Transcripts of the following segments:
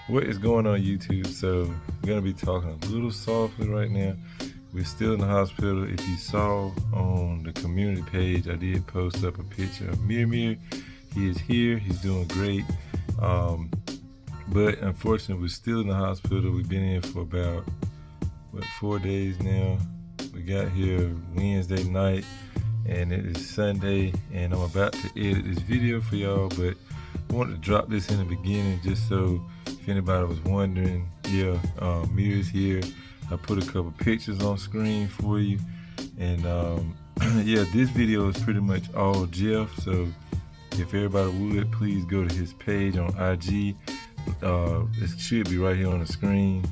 What is going on YouTube? So I'm gonna be talking a little softly right now. We're still in the hospital. If you saw on the community page, I did post up a picture of Damir. He is here, he's doing great. But unfortunately, we're still in the hospital. We've been in for about, 4 days now. We got here Wednesday night and it is Sunday, and I'm about to edit this video for y'all, but I wanted to drop this in the beginning just so if anybody was wondering, Mir's here. I put a couple pictures on screen for you, and this video is pretty much all Jeff, so if everybody would please go to his page on IG. It should be right here on the screen,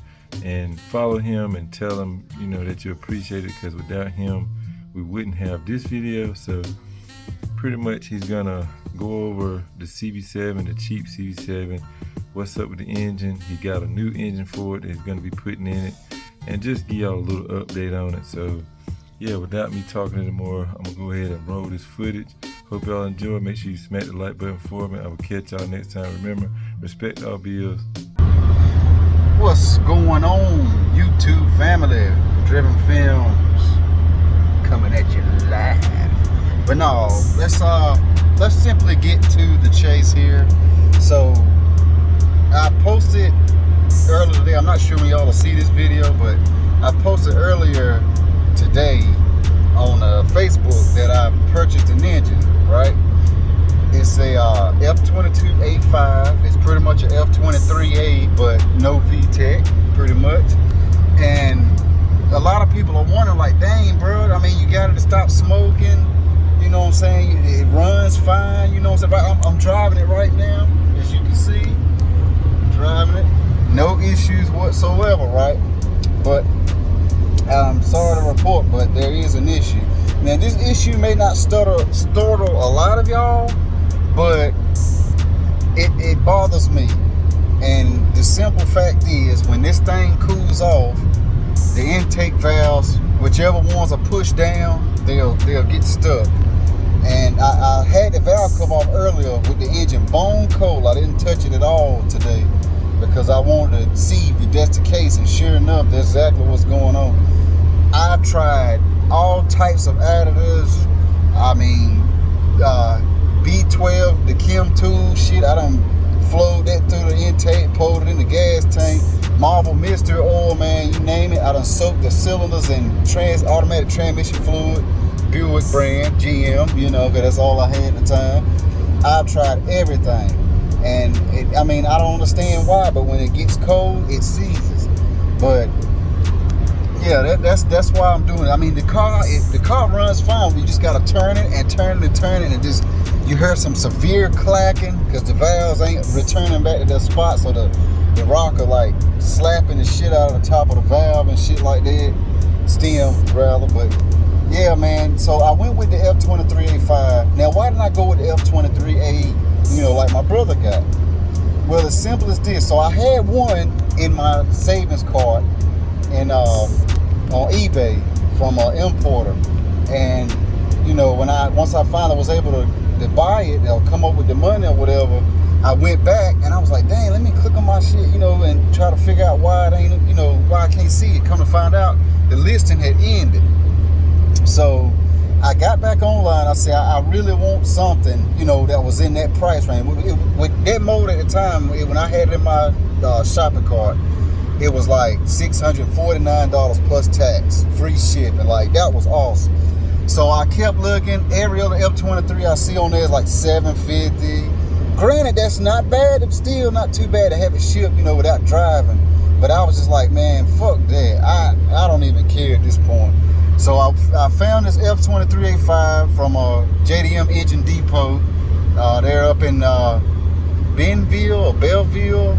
and follow him and tell him that you appreciate it, because without him we wouldn't have this video. So pretty much he's gonna go over the CB7, the cheap CB7, what's up with the engine. He got a new engine for it that he's gonna be putting in it, and just give y'all a little update on it. So yeah, without me talking anymore, I'm gonna go ahead and roll this footage. Hope y'all enjoy. Make sure you smack the like button for me. I will catch y'all next time. Remember, respect all bills. What's going on, YouTube family? Driven Films coming at you live. But no, let's simply get to the chase here. So I posted earlier today. I'm not sure when y'all will see this video, but I posted earlier today on Facebook that I purchased an engine, right? It's a F22A5. It's pretty much a F23A, but no VTEC, pretty much. And a lot of people are wondering, like, dang, bro, I mean, you got it to stop smoking. You know what I'm saying? It runs fine. You know what I'm saying? I'm driving it right now, as you can see. I'm driving it. No issues whatsoever, right? But I'm sorry to report, but there is an issue. Now, this issue may not startle a lot of y'all, but it bothers me. And the simple fact is, when this thing cools off, the intake valves, whichever ones are pushed down, they'll get stuck. And I had the valve come off earlier with the engine bone cold. I didn't touch it at all today because I wanted to see if that's the case, and sure enough, that's exactly what's going on. I've tried all types of additives. I mean, B12, the Chem tool shit, I done flowed that through the intake, poured it in the gas tank, Marvel Mystery Oil, man, you name it. I done soaked the cylinders in automatic transmission fluid, Buick brand, GM, because that's all I had at the time. I've tried everything, and I mean, I don't understand why, but when it gets cold, it seizes. But yeah, that's why I'm doing it. I mean, the car runs fine. You just gotta turn it and turn it and turn it, and just you hear some severe clacking because the valves ain't returning back to their spot. So the rocker like slapping the shit out of the top of the valve and shit like that, stem rather. But yeah, man. So I went with the F23A5. Now, why didn't I go with the F23A? Like my brother got. Well, as simple as this. So I had one in my savings card and on eBay from an importer, and once I finally was able to buy it, they'll come up with the money or whatever. I went back and I was like, dang, let me click on my shit, and try to figure out why it ain't, why I can't see it. Come to find out, the listing had ended. So I got back online. I said, I really want something, that was in that price range. With that mode at the time, when I had it in my shopping cart, it was like $649 plus tax, free shipping. Like, that was awesome. So I kept looking. Every other F23 I see on there is like $750. Granted, that's not bad. It's still not too bad to have it shipped, without driving. But I was just like, man, fuck that. I don't even care at this point. So I found this F23A5 from JDM Engine Depot. They're up in Benville or Belleville,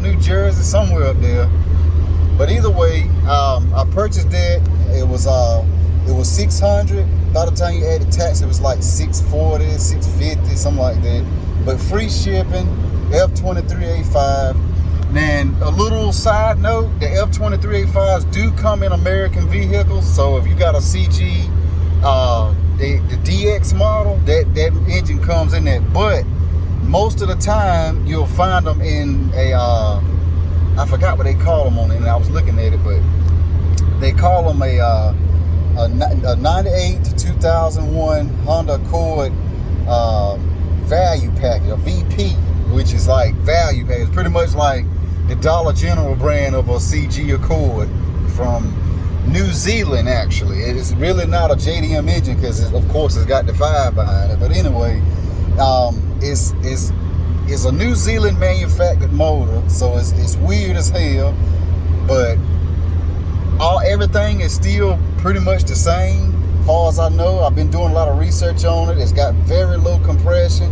New Jersey, somewhere up there. But either way, I purchased that. It was $600. By the time you added tax, it was like $640, $650, something like that. But free shipping, F23A5. Then a little side note, the F23A5s do come in American vehicles. So if you got a CG, base model, that engine comes in that. But most of the time, you'll find them in a, I forgot what they call them on it, and I was looking at it, but they call them a 98 to 2001 Honda Accord value package, a VP, which is like value package. It's pretty much like the Dollar General brand of a CG Accord from New Zealand. Actually, it's really not a JDM engine because of course it's got the 5 behind it. But anyway, it's a New Zealand manufactured motor, so it's weird as hell, but everything is still pretty much the same as far as I know. I've been doing a lot of research on it. It's got very low compression.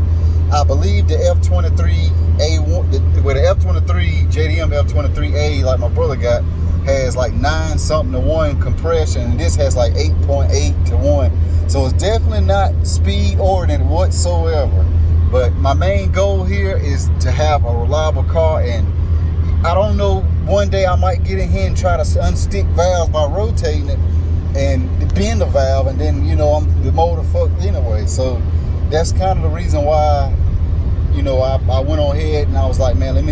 I believe the F23A1, with the F23 JDM F23A, like my brother got, has like 9 something to 1 compression, and this has like 8.8 to 1. So it's definitely not speed oriented whatsoever. But my main goal here is to have a reliable car, and I don't know, one day I might get in here and try to unstick valves by rotating it and bend the valve, and then, you know, I'm the motor fucked anyway. So that's kind of the reason why, you know, I went on ahead and I was like, man, let me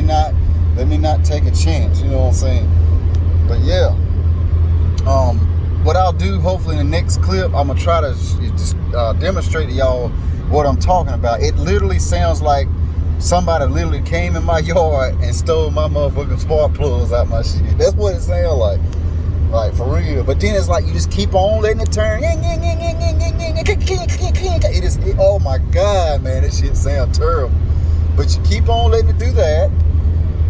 not take a chance, you know what I'm saying? But yeah, what I'll do, hopefully in the next clip, I'm gonna try to just demonstrate to y'all what I'm talking about. It literally sounds like somebody literally came in my yard and stole my motherfucking spark plugs out my shit. That's what it sounds like for real. But then it's like you just keep on letting it turn. It is, oh my God, man, this shit sounds terrible. But you keep on letting it do that,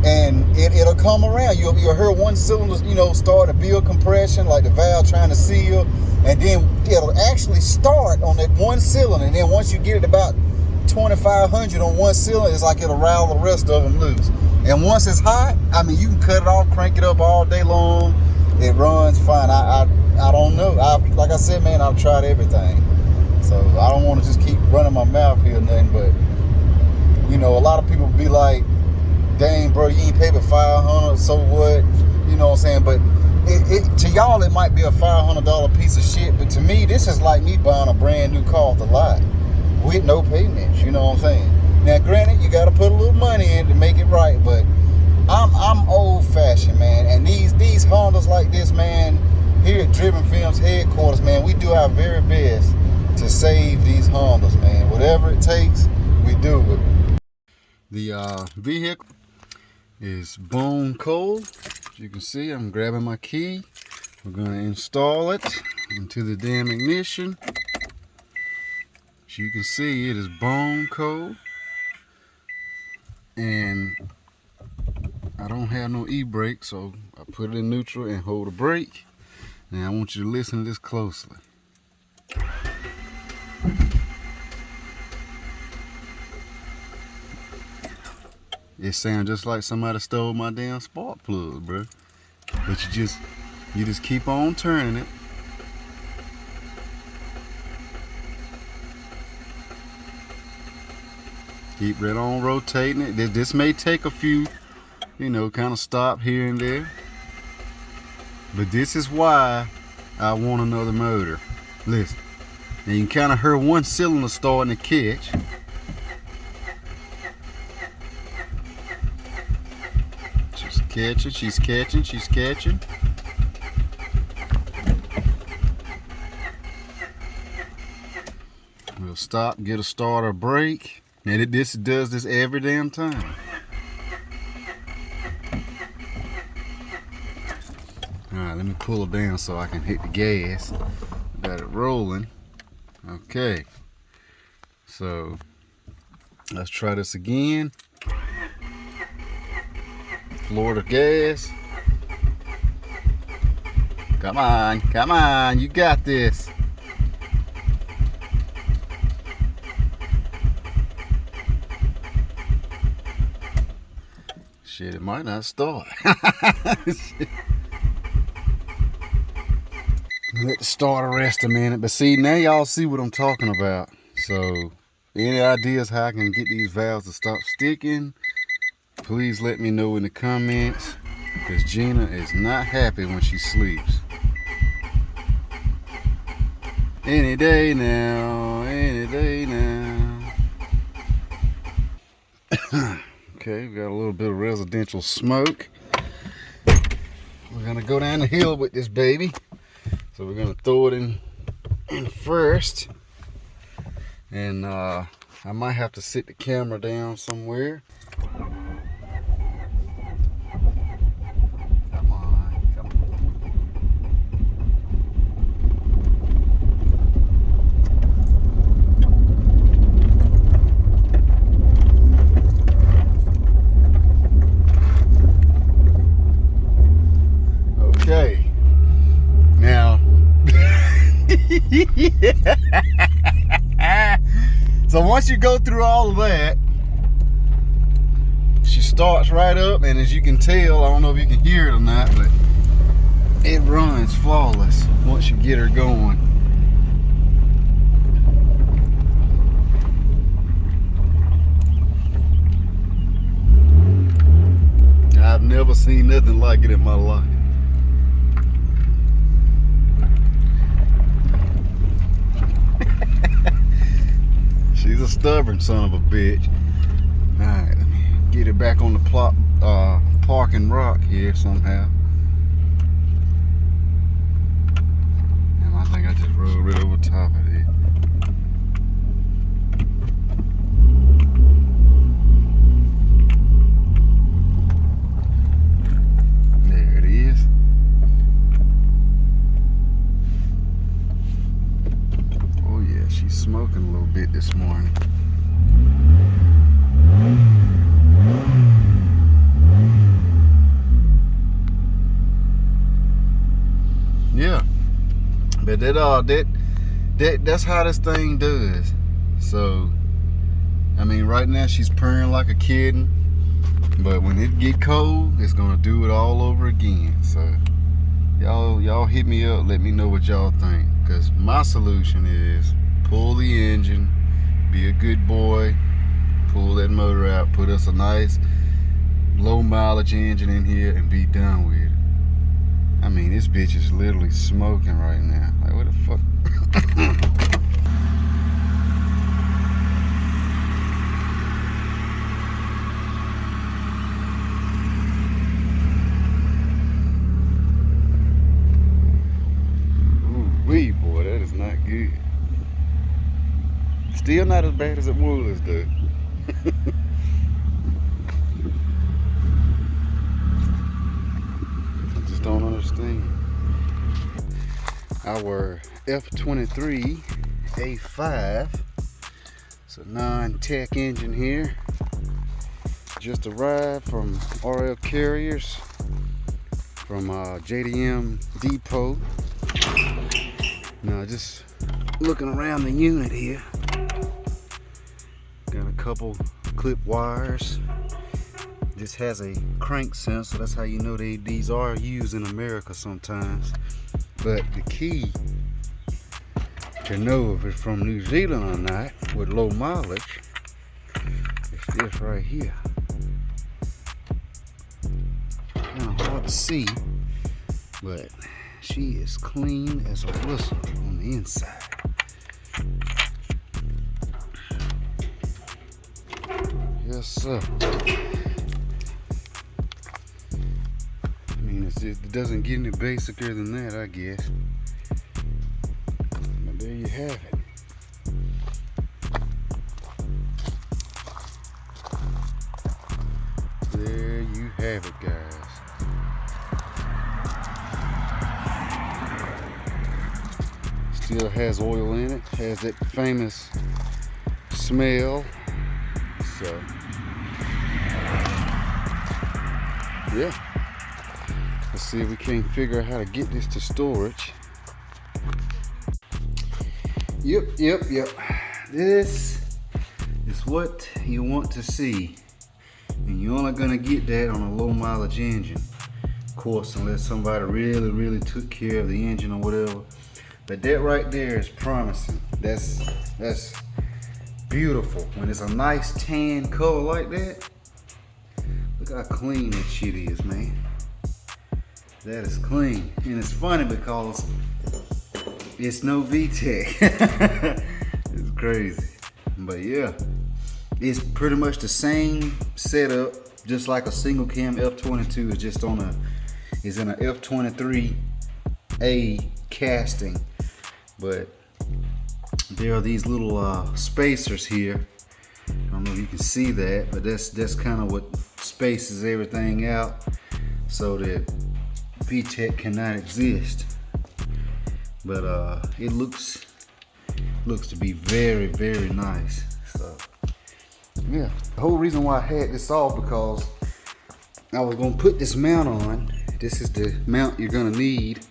and it'll come around. You'll hear one cylinder, you know, start to build compression, like the valve trying to seal, and then it'll actually start on that one cylinder. And then once you get it about 2,500 on one cylinder, it's like it'll rattle the rest of them loose. And once it's hot, I mean, you can cut it off, crank it up all day long. It runs fine. I don't know. Like I said, man, I've tried everything. So I don't want to just keep running my mouth here or nothing, but, you know, a lot of people be like, dang, bro, you ain't paid but $500, so what? You know what I'm saying? But to y'all, it might be a $500 piece of shit, but to me, this is like me buying a brand new car off the lot with no payments, you know what I'm saying? Now, granted, you got to put a little money in to make it right, but I'm old-fashioned, man, and these Hondas like this, man, here at Driven Films headquarters, man, we do our very best to save these Hondas, man. Whatever it takes, we do it. The vehicle is bone cold. As you can see, I'm grabbing my key. We're going to install it into the damn ignition. As you can see, it is bone cold, and I don't have no e-brake, so I put it in neutral and hold the brake. Now I want you to listen to this closely. It sounds just like somebody stole my damn spark plug, bro. But you just keep on turning it. Keep right on rotating it. This may take a few, you know, kind of stop here and there. But this is why I want another motor. Listen. Now you can kind of hear one cylinder starting to catch. She's catching. We'll stop, get a starter brake. And this does this every damn time. Alright, let me pull it down so I can hit the gas. Got it rolling. Okay. So let's try this again. Floor the gas. Come on, you got this. Shit, it might not start. Let the starter rest a minute. But see, now y'all see what I'm talking about. So, any ideas how I can get these valves to stop sticking? Please let me know in the comments, because Gina is not happy when she sleeps. Any day now, any day now. Okay, we got a little bit of residential smoke. We're gonna go down the hill with this baby. So we're gonna throw it in first. And I might have to sit the camera down somewhere. Come on, come on. Okay. Now. So once you go through all of that, she starts right up, and as you can tell, I don't know if you can hear it or not, but it runs flawless once you get her going. I've never seen nothing like it in my life. She's a stubborn son of a bitch. Alright, let me get it back on the parking rock here somehow. And I think I just rode right over top of it. There it is. Oh yeah, she's smoking a little bit this morning. Yeah, but that's how this thing does. So, I mean, right now she's purring like a kitten, but when it get cold, it's gonna do it all over again. So, y'all hit me up, let me know what y'all think. Cause my solution is pull the engine, be a good boy, pull that motor out, put us a nice low mileage engine in here, and be done with it. I mean, this bitch is literally smoking right now. Like, what the fuck? Ooh, wee, boy, that is not good. Still not as bad as it was, though. Don't understand. Our F23 A5. It's a non-tech engine here. Just arrived from RL Carriers from JDM Depot. Now just looking around the unit here. Got a couple clip wires. This has a crank sensor. That's how you know these are used in America sometimes. But the key to know if it's from New Zealand or not with low mileage is this right here. Kind of hard to see, but she is clean as a whistle on the inside. Yes, sir. It doesn't get any basicer than that, I guess. But there you have it. There you have it, guys. Still has oil in it. Has that famous smell. So, yeah. Let's see if we can't figure out how to get this to storage. Yep. This is what you want to see. And you're only gonna get that on a low mileage engine. Of course, unless somebody really took care of the engine or whatever. But that right there is promising. That's beautiful. When it's a nice tan color like that, look how clean that shit is, man. That is clean. And it's funny because it's no VTEC. It's crazy. But yeah, it's pretty much the same setup, just like a single cam F22 is just on a, is in a F23A casting. But there are these little spacers here. I don't know if you can see that, but that's kind of what spaces everything out so that VTEC cannot exist. But it looks to be very, very nice. So yeah, the whole reason why I had this off because I was gonna put this mount on. This is the mount you're gonna need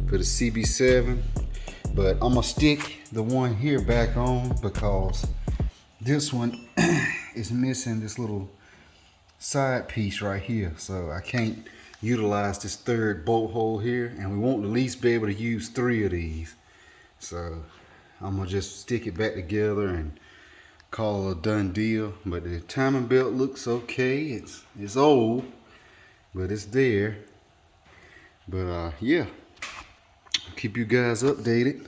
for the CB7, but I'm gonna stick the one here back on because this one is missing this little side piece right here, so I can't utilize this third bolt hole here, and we won't at least be able to use 3 of these. So I'm gonna just stick it back together and call it a done deal. But the timing belt looks okay. It's old, but it's there. But yeah, I'll keep you guys updated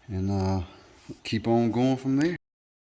and keep on going from there.